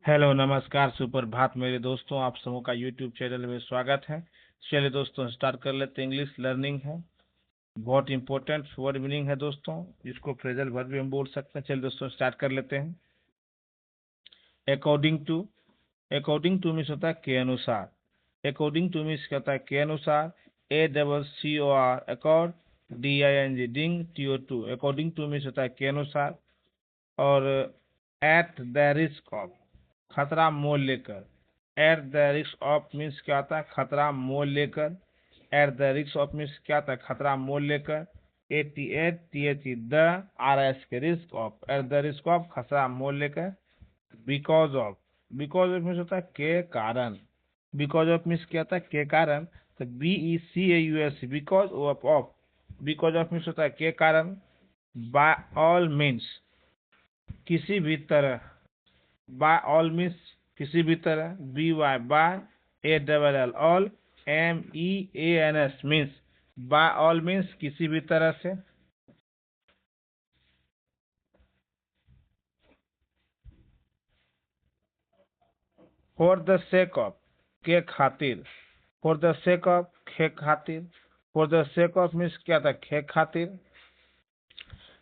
Hello नमस्कार सुप्रभात मेरे दोस्तों, आप सबों का यूट्यूब चैनल में स्वागत है। चलिए दोस्तों स्टार्ट कर लेते हैं। इंग्लिश लर्निंग है, बहुत इंपॉर्टेंट वर्ड मीनिंग है दोस्तों, जिसको फ्रेजल वर्ब भी हम बोल सकते हैं। चलिए दोस्तों स्टार्ट कर लेते हैं। According to, according to means होता है के अनुसार। अकॉर्डिंग टू मीन्स क्या होता है के अनुसार। ACCOR accord, DING ding, TO2। According to means होता है के अनुसार। और एट द रिस्क ऑफ, खतरा मोल लेकर। At the risk of means क्या आता है, खतरा मोल लेकर। At the risk of means क्या आता है, खतरा मोल लेकर। ATH द, RS के risk of, at the risk of खतरा मोल लेकर। Because of, because of means होता है के कारण। बिकॉज ऑफ मीन्स क्या होता है के कारण। तो BECAUS because of, because of means होता है के कारण। बाय ऑल मीन्स किसी भी तरह। बाय ऑल मीन्स किसी भी तरह। BY by, ALL all, MEANS means by all means किसी भी तरह से। फॉर द सेक ऑफ, के खातिर। फॉर द सेक ऑफ, के खातिर। For the sake of means क्या था, के खातिर।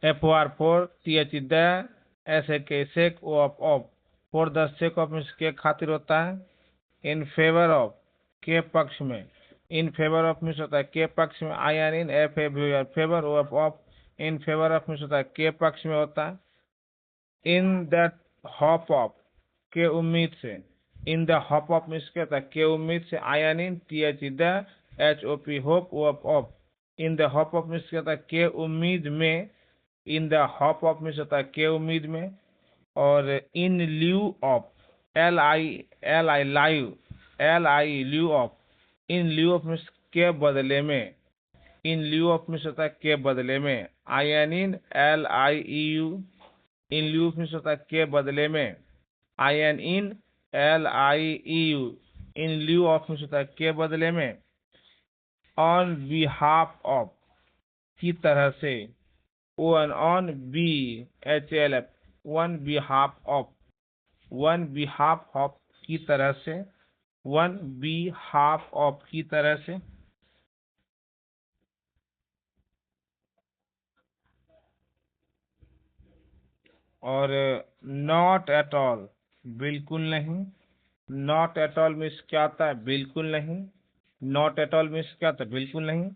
FOR for, TH the, SAK sake, of. For the sake of means के खातिर होता है। इन फेवर ऑफ, के पक्ष में। इन फेवर ऑफ मीन्स होता है के पक्ष में। IN in favour of. In favour of means होता है के पक्ष में होता है। इन द होप ऑफ, के उम्मीद से। In the hope of means क्या होता है के उम्मीद से। IN in TH the, HOP hope of. In the hope of means क्या होता है के उम्मीद में। In the hope of means होता है के उम्मीद में। और in lieu of, LI live, LI lieu of. In lieu of means के बदले में। इन ल्यू ऑफ मीन्स होता है के बदले में। IN in LIEU, in lieu of means होता है के बदले में। IN in LIEU, in lieu of means होता है के बदले में। ऑन बिहाफ ऑफ, की तरह से। On BHLF, one behalf of, one behalf of की तरह से। वन बिहाफ ऑफ की तरह से। और नॉट एट ऑल, बिल्कुल नहीं। नॉट एट ऑल मीन्स क्या आता है, बिल्कुल नहीं। नॉट एट ऑल मीन्स क्या आता है, बिल्कुल नहीं।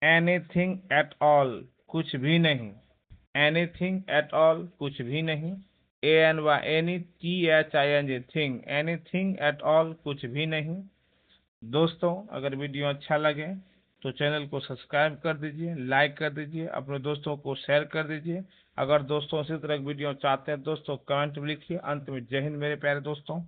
एनीथिंग एट ऑल, कुछ भी नहीं। एनीथिंग एट ऑल, कुछ भी नहीं। ANY THING thing, anything at all, कुछ भी नहीं। दोस्तों अगर वीडियो अच्छा लगे तो चैनल को सब्सक्राइब कर दीजिए, लाइक कर दीजिए, अपने दोस्तों को शेयर कर दीजिए। अगर दोस्तों इसी तरह की वीडियो चाहते हैं दोस्तों कमेंट में लिखिए। अंत में जय हिंद मेरे प्यारे दोस्तों।